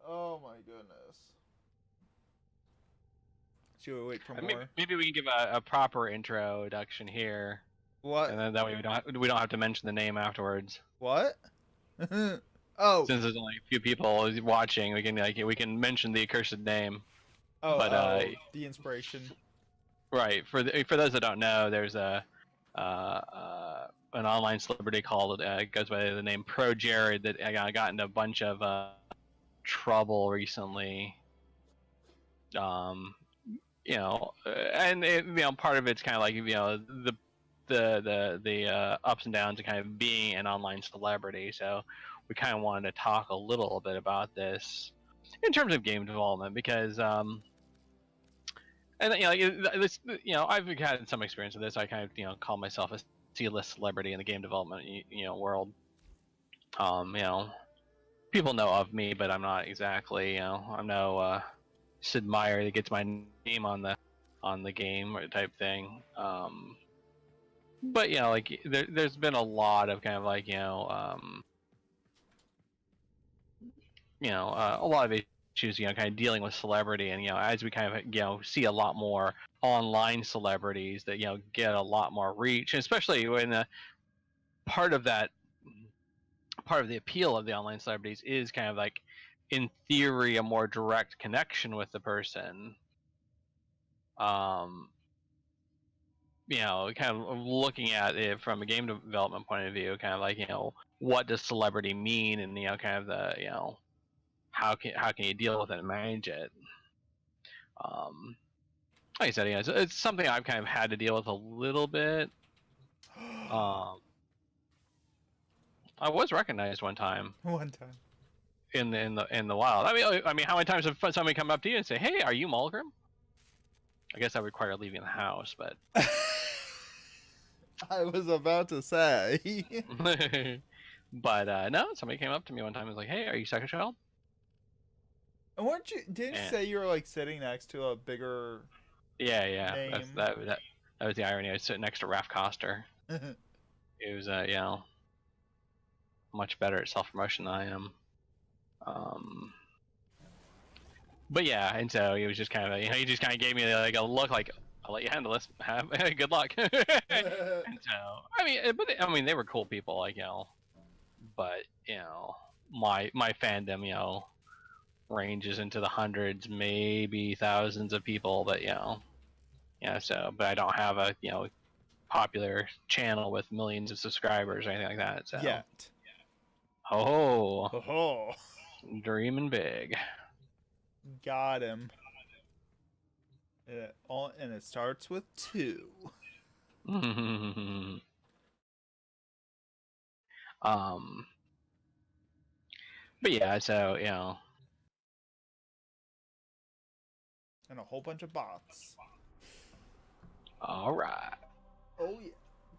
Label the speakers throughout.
Speaker 1: Oh my goodness. Should we wait for
Speaker 2: Maybe,
Speaker 1: more?
Speaker 2: maybe we can give a proper introduction here, and
Speaker 1: What?
Speaker 2: then that way we don't have to mention the name afterwards.
Speaker 1: What? Oh.
Speaker 2: Since there's only a few people watching, we can mention the accursed name.
Speaker 1: Oh,
Speaker 2: But
Speaker 1: the inspiration.
Speaker 2: right, for those that don't know, there's an online celebrity called goes by the name Pro Jared that got into a bunch of trouble recently. And part of it's kind of like the ups and downs of kind of being an online celebrity. So we kind of wanted to talk a little bit about this in terms of game development because and I've had some experience with this. I kind of call myself a C-list celebrity in the game development world. People know of me, but I'm not exactly I'm no Sid Meier that gets my name on the game type thing. But there's been a lot of kind of a lot of issues kind of dealing with celebrity, and as we kind of see a lot more online celebrities that get a lot more reach, especially when part of the appeal of the online celebrities is kind of like, in theory, a more direct connection with the person. Kind of looking at it from a game development point of view, kind of like what does celebrity mean, and kind of the how can you deal with it and manage it. Like I said, it's something I've kind of had to deal with a little bit. I was recognized one time.
Speaker 1: One time.
Speaker 2: In the wild. I mean, how many times have somebody come up to you and say, "Hey, are you Mulgrim?" I guess that would require leaving the house, but
Speaker 1: I was about to say.
Speaker 2: but no, somebody came up to me one time and was like, "Hey, are you Psychochild?"
Speaker 1: And didn't you say you were like sitting next to a bigger
Speaker 2: Yeah.
Speaker 1: name?
Speaker 2: That was the irony. I was sitting next to Raph Koster. It was much better at self-promotion than I am. But yeah, and so he was just kind of he just kind of gave me like a look like, "I'll let you handle this. Have good luck." And so I mean they were cool people, but my fandom ranges into the hundreds, maybe thousands of people, but but I don't have a popular channel with millions of subscribers or anything like that. So
Speaker 1: Yet.
Speaker 2: Oh, dreaming big.
Speaker 1: Got him. And it starts with 2.
Speaker 2: But yeah, so
Speaker 1: and a whole bunch of bots.
Speaker 2: All right.
Speaker 1: Oh yeah.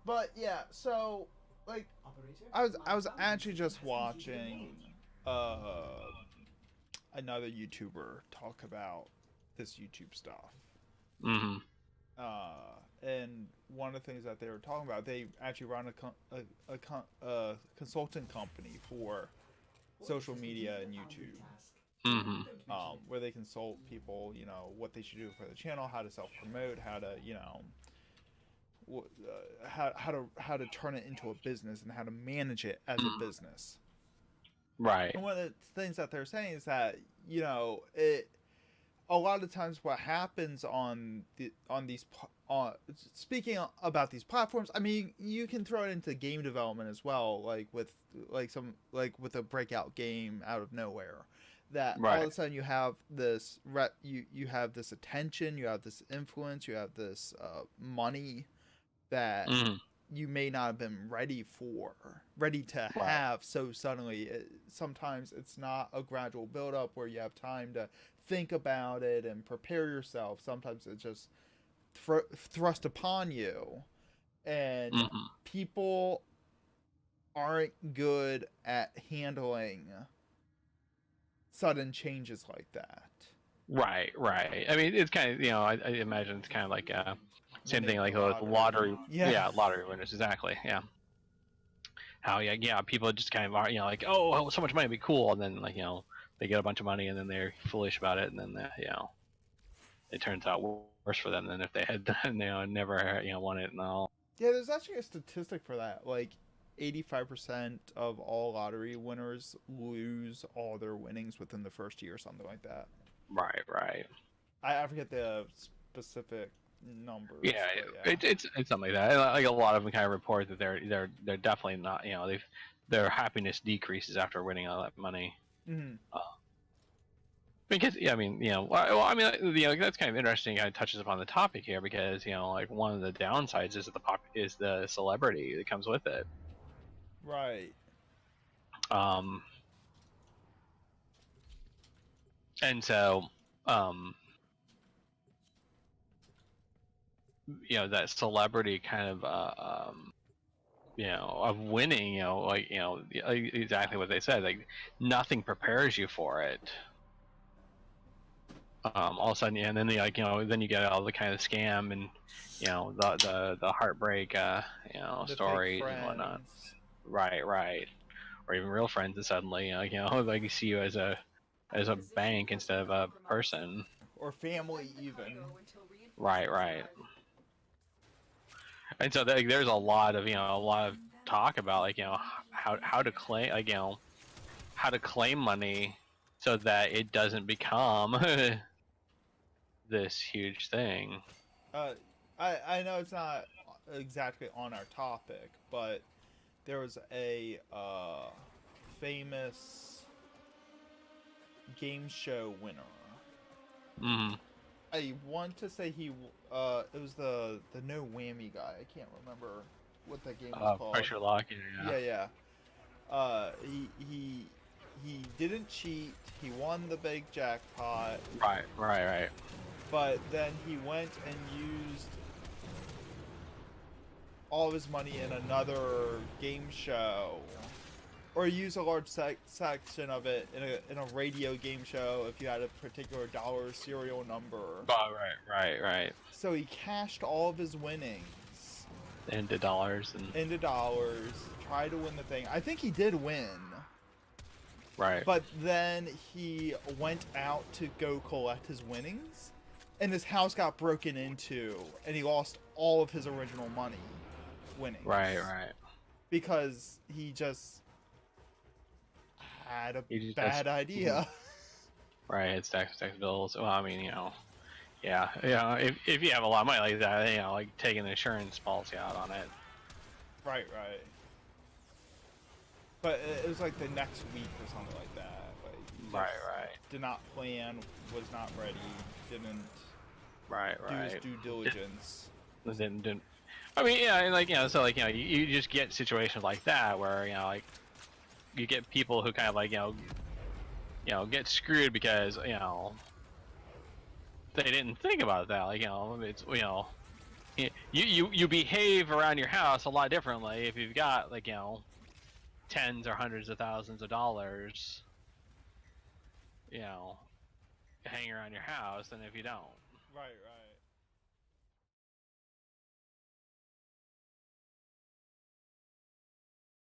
Speaker 1: But yeah, so like I was actually just watching another YouTuber talk about this YouTube stuff.
Speaker 2: Mm-hmm.
Speaker 1: And one of the things that they were talking about, they actually run a consultant company for social media and YouTube.
Speaker 2: Mm-hmm.
Speaker 1: Where they consult people, what they should do for the channel, how to self-promote, how to, how to turn it into a business and how to manage it as a business.
Speaker 2: Right.
Speaker 1: And one of the things that they're saying is that a lot of times what happens speaking about these platforms, I mean, you can throw it into game development as well, like with a breakout game out of nowhere. That
Speaker 2: right.
Speaker 1: All of a sudden you have this you have this attention, you have this influence, you have this money that you may not have been ready to have so suddenly. Sometimes it's not a gradual build up where you have time to think about it and prepare yourself. Sometimes it's just thrust upon you, and people aren't good at handling sudden changes like that.
Speaker 2: Right. I mean, it's kind of I imagine it's kind of like same thing like with lottery. Yeah, lottery winners, exactly. Yeah. how yeah, people just kind of are, like, oh, so much money would be cool, and then like, they get a bunch of money and then they're foolish about it, and then it turns out worse for them than if they had done, never won it and all.
Speaker 1: Yeah, there's actually a statistic for that. Like, 85% of all lottery winners lose all their winnings within the first year or something like that.
Speaker 2: Right.
Speaker 1: I forget the specific numbers.
Speaker 2: Yeah,
Speaker 1: yeah.
Speaker 2: It's something like that. Like a lot of them kind of report that they're definitely not. Their happiness decreases after winning all that money.
Speaker 1: Mm-hmm.
Speaker 2: Because I mean, that's kind of interesting. Kind of touches upon the topic here because like one of the downsides is the celebrity that comes with it.
Speaker 1: Right.
Speaker 2: And so that celebrity kind of of winning, exactly what they said, like nothing prepares you for it. All of a sudden, and then then you get all the kind of scam and the heartbreak the stories and whatnot. Right. Or even real friends that suddenly like see you as a bank instead of a person.
Speaker 1: Or family even.
Speaker 2: Right. And so there's a lot of talk about like how to claim how to claim money so that it doesn't become this huge thing.
Speaker 1: I know it's not exactly on our topic, but there was a famous game show winner.
Speaker 2: Mm-hmm.
Speaker 1: I want to say it was the no whammy guy. I can't remember what that game was called.
Speaker 2: Pressure Lock.
Speaker 1: Yeah. He didn't cheat. He won the big jackpot.
Speaker 2: Right.
Speaker 1: But then he went and used all of his money in another game show, or use a large section of it in a radio game show if you had a particular dollar serial number.
Speaker 2: Oh, right.
Speaker 1: So he cashed all of his winnings
Speaker 2: into dollars,
Speaker 1: tried to win the thing. I think he did win.
Speaker 2: Right.
Speaker 1: But then he went out to go collect his winnings, and his house got broken into, and he lost all of his original money winnings.
Speaker 2: Right.
Speaker 1: Because he just had a bad idea.
Speaker 2: Right, it's tax bills. Well, I mean, yeah. If you have a lot of money like that, like taking an insurance policy out on it.
Speaker 1: Right. But it was like the next week or something like that. Like,
Speaker 2: right.
Speaker 1: Did not plan, was not ready, didn't do his due diligence.
Speaker 2: Didn't. I mean, yeah, and so you just get situations like that where like you get people who kind of like get screwed because they didn't think about that. Like it's you behave around your house a lot differently if you've got like tens or hundreds of thousands of dollars hanging around your house than if you don't.
Speaker 1: Right.